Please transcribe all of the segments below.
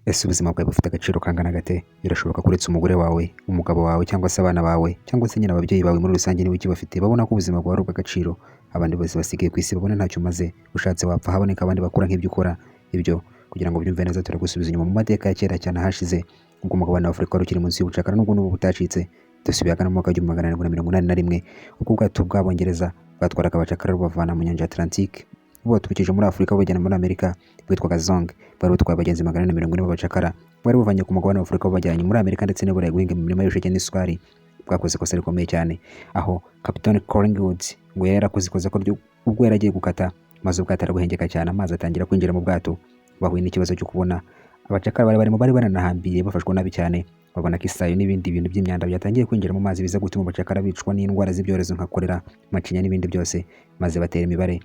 Ese ubuzima bwawe bufite agaciro kangana gate? Birashoboka ko uretse umugore wawe, umugabo wawe cyangwa se abana bawe cyangwa se nyine ababyeyi bawe muri rusange niba ukibafite babona ko ubuzima bwawe ari ubw'agaciro, abandi bose basigaye ku isi babona ntacyo umaze, ushatse wapfa haboneka abandi bakora nk'ibyo ukora. Ibyo kugira ngo byumve neza turagusubiza inyuma mu mateka ya kera cyane hashize, ubwo umugabane wa Afurika wari ukiri munsi y'ubucakara n'ubwo n'ubu butacitse. Dusubiye ahagana mu mwaka w'igihumbi magana arindwi na mirongo inani na rimwe, ubwo ubwato bw'Abongereza bwatwaraga abacakara bubavana mu nyanja ya Atlantique bubaturukije muri Afurika bubajyana muri Amerika, bwitwaga Zong. Bwari butwaye abagenzi 440 b'abacakara bari buvanye ku mugabane wa Afurika bubajyanye muri Amerika ndetse n'Iburayi guhinga imirima y'ibisheke n'isukari. Bwakoze ikosa rikomeye cyane, aho Captain Collingwood ngo yari yarakoze ikosa ko ubwo yari agiye gukata, maze ubwato arabuhengeka cyane, amazi atangira kwinjira mu bwato. Bahuye n'ikibazo cyo kubona abacakara bari bananahambiye bafashwe nabi cyane, babona ko isayo n'ibindi bintu by'imyanda byatangiye kwinjira mu mazi biza gutuma abacakara bicwa n'indwara z'ibyorezo nka kolera, macinya n'ibindi byose, maze batera imibare.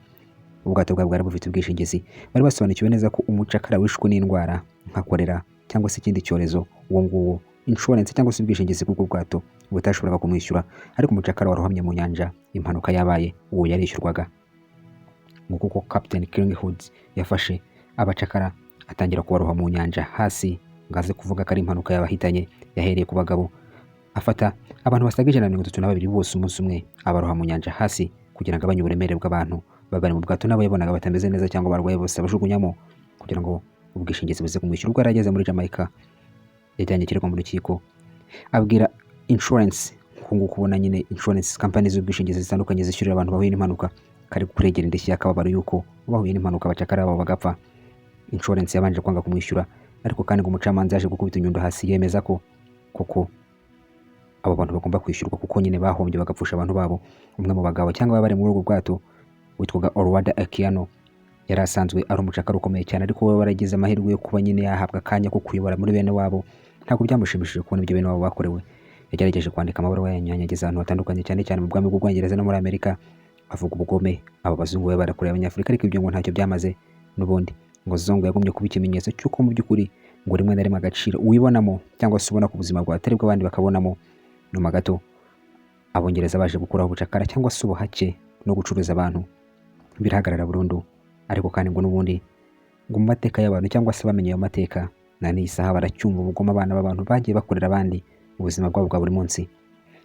Ubwato bwari bufite ubwishingizi, bari basobanukiwe neza ko umucakara wishwe n'indwara nka kolera cyangwa se ikindi cyorezo, uwo nguwo insurance cyangwa se ubwishingizi bw'ubwo bwato butashoboraga kumwishyura, ariko umucakara warohamye mu nyanja impanuka yabaye uwo yarishyurwaga. Nguko ko Captain Collingwood yafashe abacakara atangira kubaroha mu nyanja hasi, ngaze kuvuga ko ari impanuka yabahitanye. Yahereye ku bagabo, afata abantu basaga 132 bose umunsi umwe abaroha mu nyanja hasi kugira ngo abanye uburemere bw'abantu babari mu bwato nabo yabonaga batameze neza cyangwa barwaye bose abajugunyamo kugira ngo ubwishingizi buze kumwishyura. Ubwo yarageze muri Jamaica yajyanye ikirego mu rukiko, abwira insurance nguko kubona nyine insurance companies z'ubwishingizi zitandukanye zishyurira abantu bahuye n'impanuka kari kuregera indishyi y'akababaro yuko bahuye n'impanuka abacakara babo bagapfa. Insurance yabanje kwanga kumwishyura, ariko kandi ngo umucamanza yaje gukubita inyundo hasi yemeza ko koko abo bantu bagomba kwishyurwa kuko nyine bahombye bagapfusha abantu babo. Umwe mu bagabo cyangwa bari muri urwo bwato witwaga Olwada Akiano yari asanzwe ari umucakara ukomeye cyane, ariko we waragize amahirwe yo kuba nyine yahabwa akanya ko kuyobora muri bene wabo. Ntabwo byamushimishije kubona ibyo bene wabo bakorewe. Yagerageje kwandika amabaruwa yanyanyagiza ahantu hatandukanye cyane cyane mu bwami bw'Ubwongereza no muri Amerika, avuga ubugome abo bazungu be barakoreye Abanyafurika, ariko ibyo ngo ntacyo byamaze. N'ubundi ngo Zongo yagumye kuba ikimenyetso cy'uko mu by'ukuri ngo rimwe na rimwe agaciro uwibonamo cyangwa se ubona ku buzima bwawe atari bw'abandi bakabonamo. Nyuma gato Abongereza baje gukuraho ubucakara cyangwa se ubuhake no gucuruza abantu birahagarara burundu, ariko kandi ngo n'ubundi ngo mu mateka y'abantu cyangwa se bamenye ayo mateka na n'iyi saha baracyumva ubugome abana b'abantu bagiye bakorera abandi mu buzima bwabo bwa buri munsi.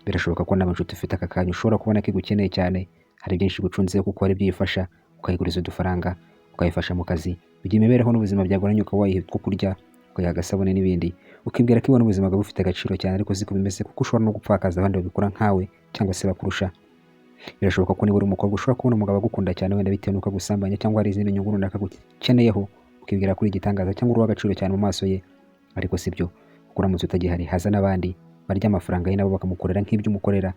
Birashoboka ko nawe nshuti ufite aka kanya ushobora kubona ko igukeneye cyane, hari byinshi gucunze kuko hari ibyo yifasha, ukayiguriza udufaranga, ukayifasha mu kazi, bigira imibereho n'ubuzima byagoranye ukaba wayiha two kurya, ukayiha agasabune n'ibindi, ukibwira ko ibona ubuzima bwawe bufite agaciro cyane, ariko siko bimeze kuko ushobora no gupfakaza abandi babikora nkawe cyangwa se bakurusha. Birashoboka ko niba uri umukobwa ushobora kubona umugabo agukunda cyane, wenda bitewe n'uko agusambanya cyangwa hari izindi nyungu runaka agukeneyeho, ukibwira kuri igitangaza cyangwa uri uw'agaciro cyane mu maso ye, ariko si byo kuko uramutse utagihari haza n'abandi barya amafaranga ye nabo bakamukorera nk'ibyo umukorera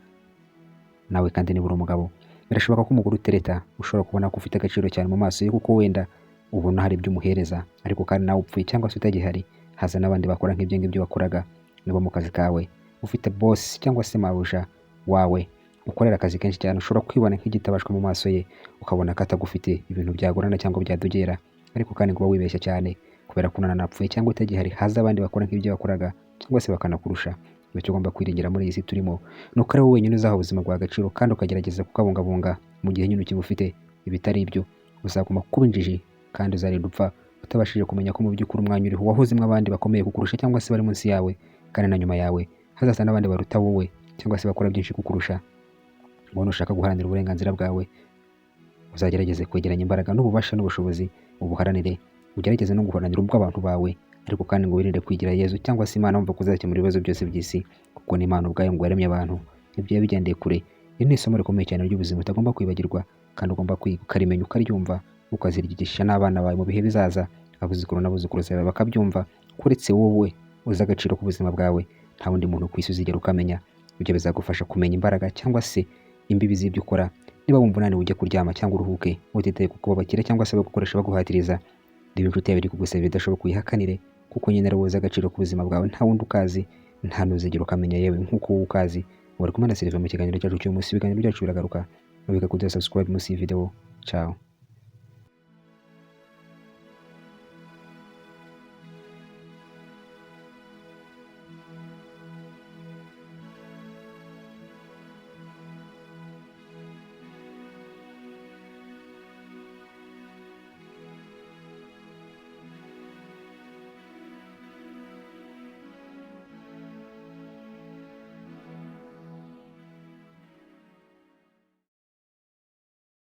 nawe. Kandi niba uri umugabo birashoboka ko umugore utereta ushobora kubona ko ufite agaciro cyane mu maso ye kuko wenda ubona hari ibyo umuhereza, ariko kandi nawe upfuye cyangwa se utagihari haza n'abandi bakora nk'ibyo ngibyo wakoraga nibo mu kazi kawe. Ufite boss cyangwa se mabuja wawe ukorera akazi kenshi cyane, ushobora kwibona nk'igitabashwa mu maso ye ukabona ko atagufite ibintu byagorana cyangwa byadogera, ariko kandi ngo wibeshya cyane kubera ko unanapfuye cyangwa utagihari haza abandi bakora nk'ibyo wakoraga cyangwa se bakanakurusha. Bityo ugomba kwiringira muri iyi si turimo ni uko ari wowe wenyine uzaha ubuzima bwa agaciro kandi ukagerageza kukabungabunga. Mu gihe nyine ukibufite ibitari ibyo uzaguma kuba injiji kandi uzarinda upfa utabashije kumenya ko mu by'ukuri umwanya uriho wahozemo abandi bakomeye kukurusha cyangwa se bari munsi yawe, kandi na nyuma yawe hazaza n'abandi baruta wowe cyangwa se bakora byinshi kukurusha. Ngo nushaka guharanira uburenganzira bwawe uzagerageze kwegeranya imbaraga n'ububasha n'ubushobozi ubuharanire, ugerageze no guharanira ubw'abantu bawe, ariko kandi ngo wirinde kwigira Yezu cyangwa se Imana wumva kuzakemura ibibazo byose by'isi, kuko ni Imana ubwayo ngo yaremye abantu ibyo yabigendeye kure. Iri ni isomo rikomeye cyane ry'ubuzima utagomba kwibagirwa kandi ugomba kwiga ukarimenya ukaryumva ukaziryigisha n'abana bawe mu bihe bizaza, abuzukuru n'abuzukuruza bawe bakabyumva ko uretse wowe uzi agaciro k'ubuzima bwawe nta wundi muntu ku isi uzigera ukamenya. Ibyo bizagufasha kumenya imbaraga cyangwa se imbibi z'ibyo ukora. Niba wumva unaniwe ujye kuryama cyangwa uruhuke, utitaye kuko babakira cyangwa se bagukoresha baguhatiriza. Niba inshuti yawe iri kugusaba idashoboka uyihakanire kuko nyine ari wowe uzi agaciro k'ubuzima bwawe, nta wundi ukazi, nta n'uzigera ukamenya yewe nk'uko wowe ukazi. Wari kumwe na Silver mu kiganiro cyacu cy'uyu munsi. Ibiganiro byacu biragaruka, nubika kudusubscribe munsi y'iyi video. Ciao.